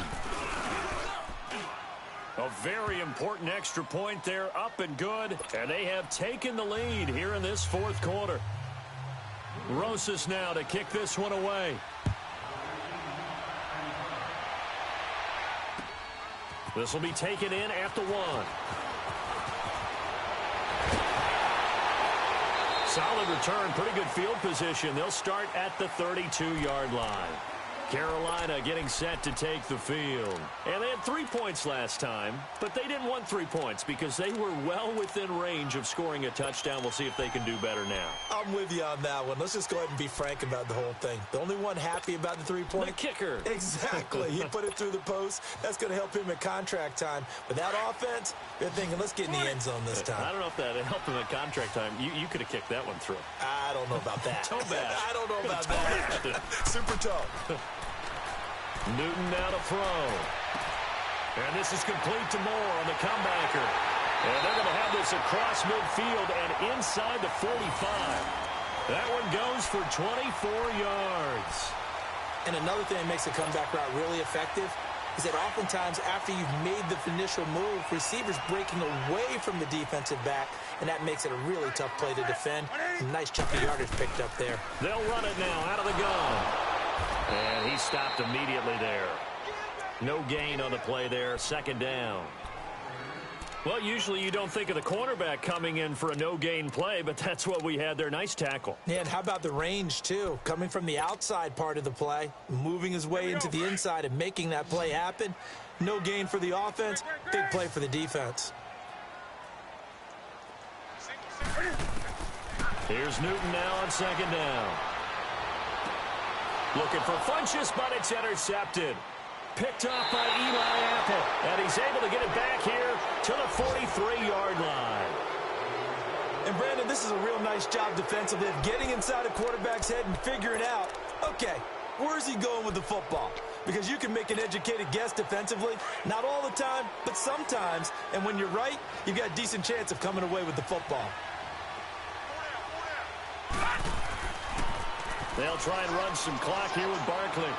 A very important extra point there, up and good. And they have taken the lead here in this 4th quarter. Rosas now to kick this one away. This will be taken in at the 1. Solid return, pretty good field position. They'll start at the 32-yard line. Carolina getting set to take the field. And they had 3 points last time, but they didn't want 3 points because they were well within range of scoring a touchdown. We'll see if they can do better now. I'm with you on that one. Let's just go ahead and be frank about the whole thing. The only one happy about the 3-point? The kicker. Exactly. He put it through the post. That's going to help him at contract time. But that offense, they're thinking, let's get in the end zone this time. I don't know if that helped him at contract time. You could have kicked that one through. I don't know about that. Toe bash. I don't know about that. Super toe. Newton now to throw. And this is complete to Moore on the comebacker. And they're going to have this across midfield and inside the 45. That one goes for 24 yards. And another thing that makes a comeback route really effective is that oftentimes after you've made the initial move, receivers breaking away from the defensive back, and that makes it a really tough play to defend. Nice chunk of yardage picked up there. They'll run it now out of the gun. And he stopped immediately there. No gain on the play there, 2nd down. Well, usually you don't think of the cornerback coming in for a no-gain play, but that's what we had there. Nice tackle. Yeah, and how about the range, too? Coming from the outside part of the play, moving his way into the inside and making that play happen. No gain for the offense, big play for the defense. Here's Newton now on 2nd down. Looking for Funchess, but it's intercepted. Picked off by Eli Apple, and he's able to get it back here to the 43-yard line. And, Brandon, this is a real nice job defensively of getting inside a quarterback's head and figuring out, okay, where's he going with the football? Because you can make an educated guess defensively, not all the time, but sometimes. And when you're right, you've got a decent chance of coming away with the football. They'll try and run some clock here with Barkley.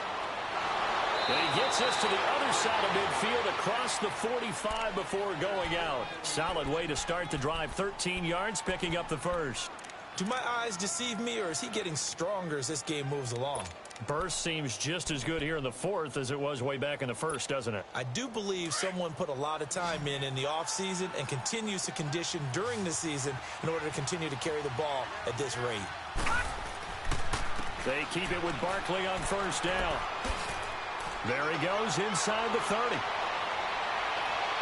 And he gets us to the other side of midfield across the 45 before going out. Solid way to start the drive. 13 yards, picking up the first. Do my eyes deceive me, or is he getting stronger as this game moves along? Burst seems just as good here in the fourth as it was way back in the first, doesn't it? I do believe someone put a lot of time in the offseason and continues to condition during the season in order to continue to carry the ball at this rate. They keep it with Barkley on first down. There he goes inside the 30.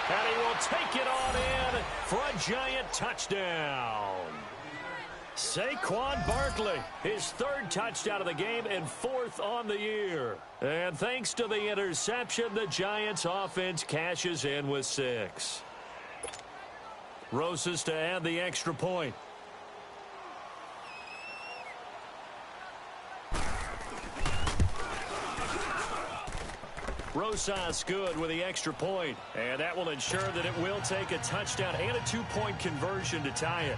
And he will take it on in for a giant touchdown. Saquon Barkley, his third touchdown of the game and fourth on the year. And thanks to the interception, the Giants offense cashes in with 6. Rosas to add the extra point. Rosas good with the extra point, and that will ensure that it will take a touchdown and a 2-point conversion to tie it.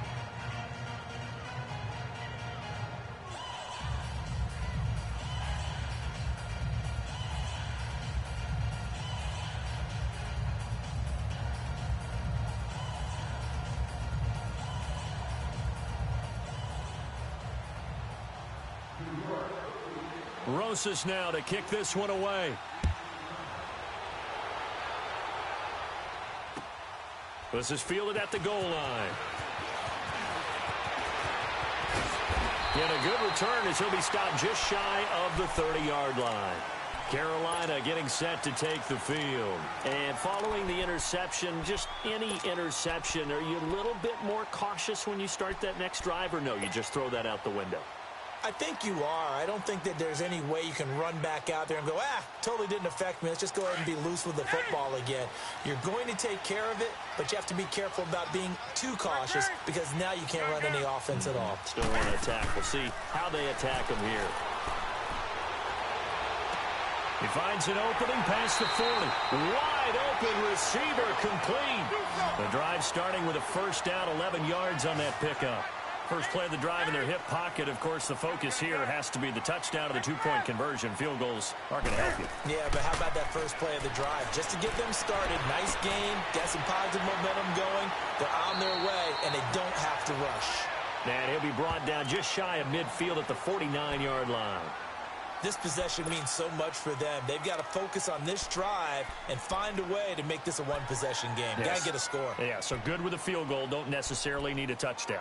Rosas now to kick this one away. This is fielded at the goal line. Get a good return as he'll be stopped just shy of the 30-yard line. Carolina getting set to take the field. And following the interception, just any interception, are you a little bit more cautious when you start that next drive, or no, you just throw that out the window? I think you are. I don't think that there's any way you can run back out there and go, totally didn't affect me. Let's just go ahead and be loose with the football again. You're going to take care of it, but you have to be careful about being too cautious because now you can't run any offense at all. Still want to attack. We'll see how they attack him here. He finds an opening past the 40. Wide open receiver complete. The drive starting with a first down, 11 yards on that pickup. First play of the drive in their hip pocket. Of course, the focus here has to be the touchdown or the 2-point conversion. Field goals aren't going to help you. Yeah, but how about that first play of the drive? Just to get them started, nice game, got some positive momentum going. They're on their way, and they don't have to rush. And he'll be brought down just shy of midfield at the 49-yard line. This possession means so much for them. They've got to focus on this drive and find a way to make this a one-possession game. Yes. Got to get a score. Yeah, so good with a field goal. Don't necessarily need a touchdown.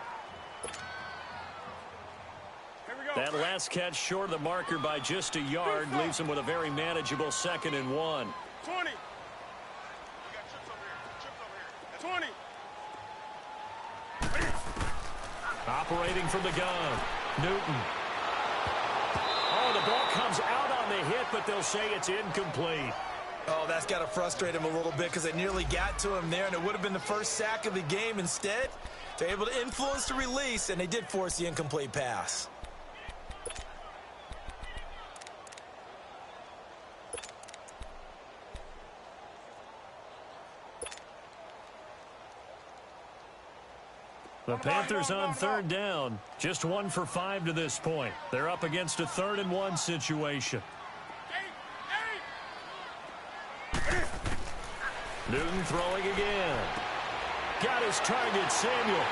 That last catch short of the marker by just a yard leaves him with a very manageable 2nd and 1. 20. You got chips over here. 20. Operating from the gun. Newton. Oh, the ball comes out on the hit, but they'll say it's incomplete. Oh, that's got to frustrate him a little bit because they nearly got to him there, and it would have been the first sack of the game. Instead, they're able to influence the release, and they did force the incomplete pass. The Panthers on third down. Just 1 for 5 to this point. They're up against a 3rd and 1 situation. Newton throwing again. Got his target, Samuel.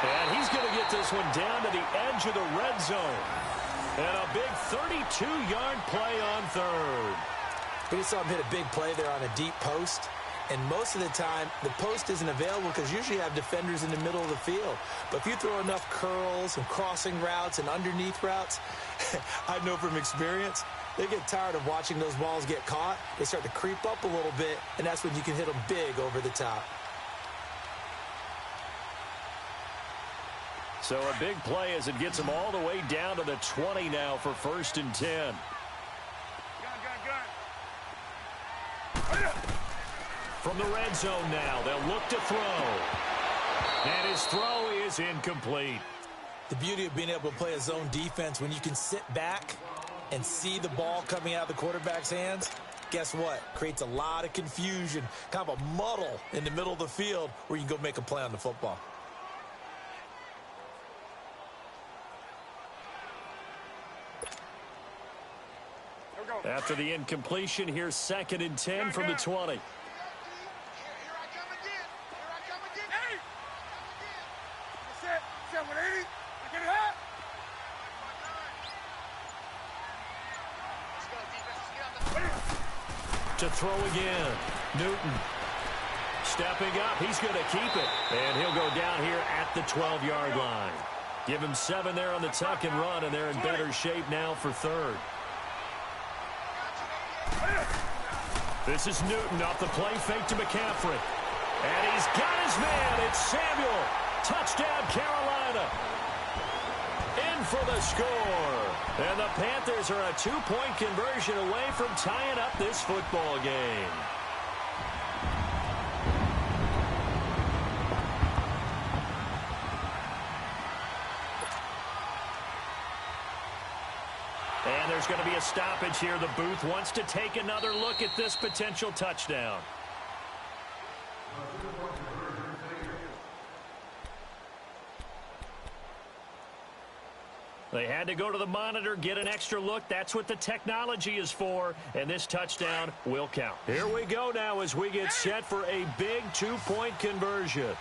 And he's going to get this one down to the edge of the red zone. And a big 32-yard play on third. We just saw him hit a big play there on a deep post. And most of the time, the post isn't available because usually you have defenders in the middle of the field. But if you throw enough curls and crossing routes and underneath routes, I know from experience, they get tired of watching those balls get caught. They start to creep up a little bit, and that's when you can hit them big over the top. So a big play as it gets them all the way down to the 20 now for 1st and 10. From the red zone now, they'll look to throw. And his throw is incomplete. The beauty of being able to play a zone defense when you can sit back and see the ball coming out of the quarterback's hands, guess what? Creates a lot of confusion, kind of a muddle in the middle of the field where you can go make a play on the football. After the incompletion, here's 2nd and 10 from the 20. Here I come again. Set with 80. to throw again. Newton stepping up. He's going to keep it. And he'll go down here at the 12-yard line. Give him 7 there on the tuck and run, and they're in better shape now for third. This is Newton off the play fake to McCaffrey. And he's got his man. It's Samuel. Touchdown, Carolina. In for the score. And the Panthers are a 2-point conversion away from tying up this football game. And there's going to be a stoppage here. The booth wants to take another look at this potential touchdown. They had to go to the monitor, get an extra look. That's what the technology is for, and this touchdown will count. Here we go now as we get set for a big 2-point conversion.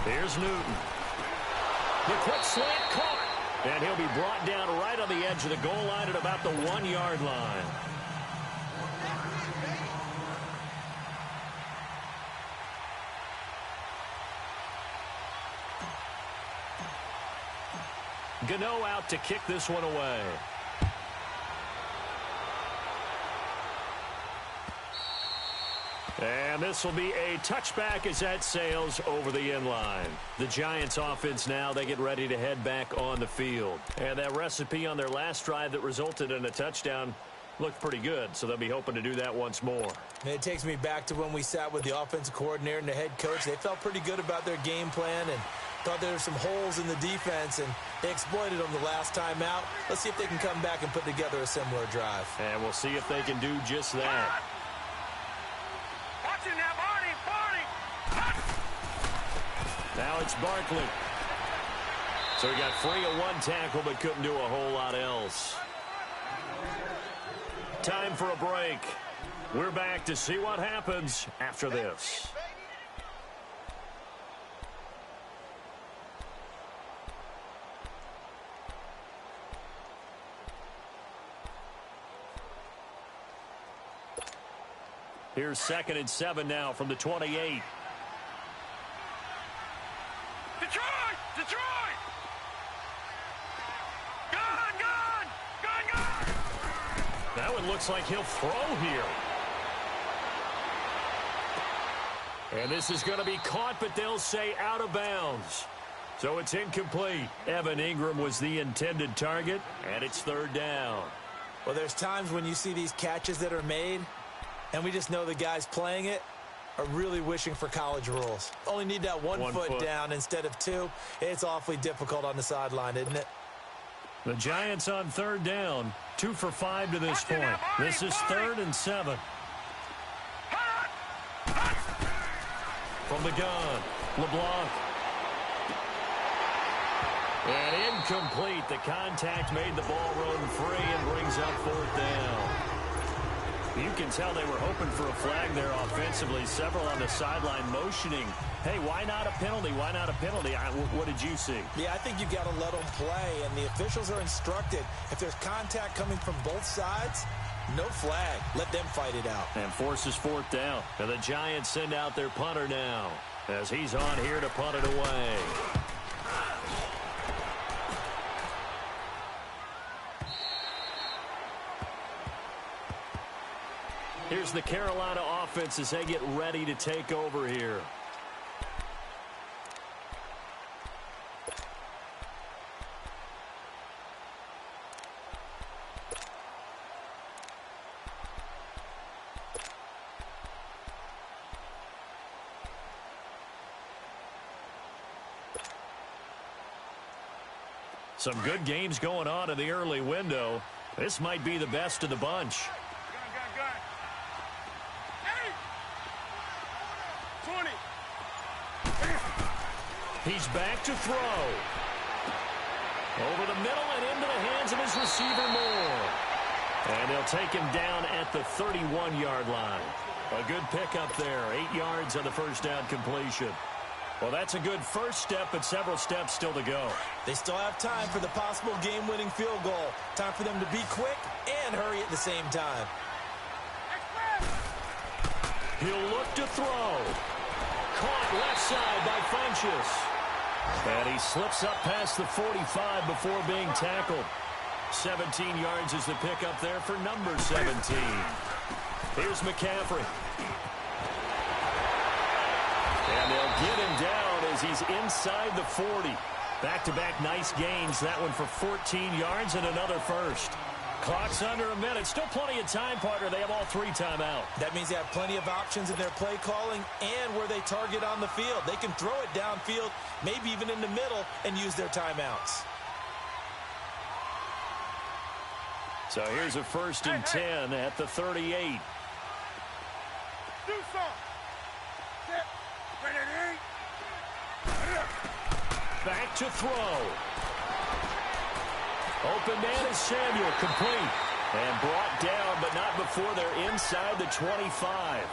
Here's Newton. The quick slant caught, and he'll be brought down right on the edge of the goal line at about the 1-yard line. Gano out to kick this one away. And this will be a touchback as that sails over the end line. The Giants offense now, they get ready to head back on the field. And that recipe on their last drive that resulted in a touchdown looked pretty good, so they'll be hoping to do that once more. And it takes me back to when we sat with the offensive coordinator and the head coach. They felt pretty good about their game plan and thought there were some holes in the defense, and they exploited them the last time out. Let's see if they can come back and put together a similar drive. And we'll see if they can do just that. Watching now, Barney. Now it's Barkley. So he got free of one tackle but couldn't do a whole lot else. Time for a break. We're back to see what happens after this. Here's 2nd and 7 now from the 28. Detroit! Detroit! Gun! That one looks like he'll throw here. And this is going to be caught, but they'll say out of bounds. So it's incomplete. Evan Ingram was the intended target, and it's 3rd down. Well, there's times when you see these catches that are made, and we just know the guys playing it are really wishing for college rules. Only need that one foot down instead of 2. It's awfully difficult on the sideline, isn't it? The Giants on 3rd down, 2 for 5 to this point. This is 3rd and 7. From the gun, LeBlanc. And incomplete. The contact made the ball run free and brings up 4th down. You can tell they were hoping for a flag there offensively. Several on the sideline motioning, hey, why not a penalty? Why not a penalty? What did you see? Yeah, I think you got to let them play, and the officials are instructed. If there's contact coming from both sides, no flag. Let them fight it out. And forces 4th down. And the Giants send out their punter now as he's on here to punt it away. Here's the Carolina offense as they get ready to take over here. Some good games going on in the early window. This might be the best of the bunch. He's back to throw. Over the middle and into the hands of his receiver Moore. And they'll take him down at the 31-yard line. A good pickup there. 8 yards on the first down completion. Well, that's a good first step, but several steps still to go. They still have time for the possible game-winning field goal. Time for them to be quick and hurry at the same time. He'll look to throw. Caught left side by Funchess. And he slips up past the 45 before being tackled. 17 yards is the pickup there for number 17. Here's McCaffrey. And they'll get him down as he's inside the 40. Back-to-back nice gains. That one for 14 yards and another first. Clock's under a minute. Still plenty of time, partner. They have all 3 timeout. That means they have plenty of options in their play calling and where they target on the field. They can throw it downfield, maybe even in the middle, and use their timeouts. So here's a 1st and 10 at the 38. Do something. Set. Ready. Back to throw. Open man is Samuel, complete. And brought down, but not before they're inside the 25.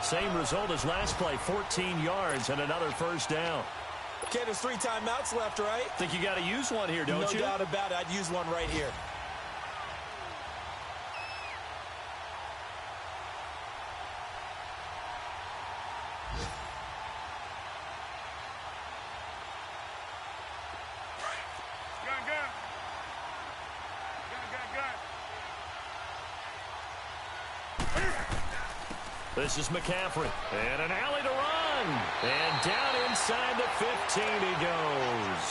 Same result as last play, 14 yards and another first down. Okay, there's 3 timeouts left, right? Think you got to use one here, don't you? No doubt about it. I'd use one right here. This is McCaffrey. And an alley to run. And down inside the 15 he goes.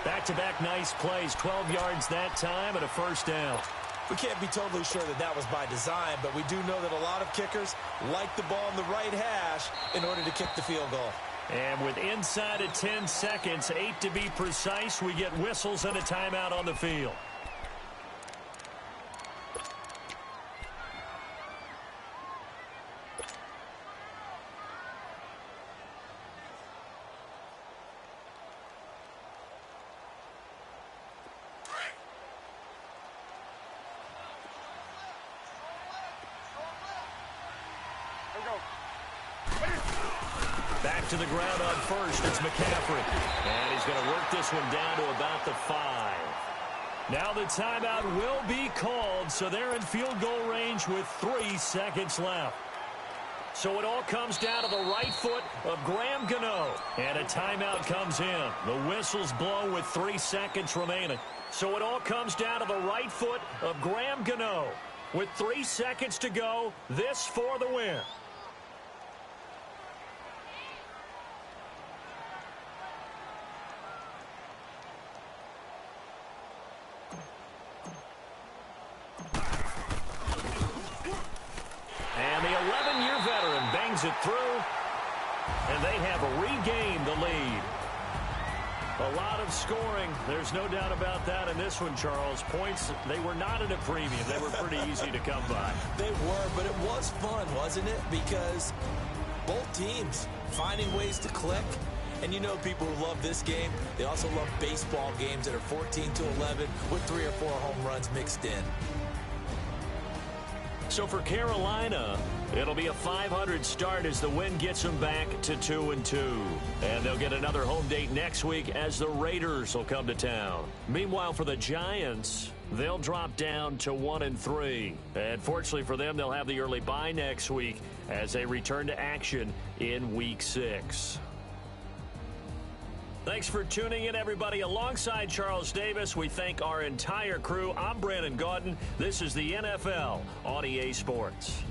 Back-to-back nice plays. 12 yards that time and a first down. We can't be totally sure that that was by design, but we do know that a lot of kickers like the ball in the right hash in order to kick the field goal. And with inside of 10 seconds, 8 to be precise, we get whistles and a timeout on the field. Back to the ground on first. It's McCaffrey. And he's going to work this one down to about the 5. Now the timeout will be called, so they're in field goal range with 3 seconds left. So it all comes down to the right foot of Graham Gano. And a timeout comes in. The whistle's blown with 3 seconds remaining. So it all comes down to the right foot of Graham Gano. With 3 seconds to go, this for the win. And the 11-year veteran bangs it through, and they have regained the lead. A lot of scoring. There's no doubt about that in this one, Charles. Points, they were not at a premium. They were pretty easy to come by. They were, but it was fun, wasn't it? Because both teams finding ways to click. And you know people who love this game, they also love baseball games that are 14-11 with 3 or 4 home runs mixed in. So for Carolina, it'll be a 500 start as the win gets them back to 2-2. And they'll get another home date next week as the Raiders will come to town. Meanwhile, for the Giants, they'll drop down to 1-3. And fortunately for them, they'll have the early bye next week as they return to action in Week 6. Thanks for tuning in, everybody. Alongside Charles Davis, we thank our entire crew. I'm Brandon Gaudin. This is the NFL on EA Sports.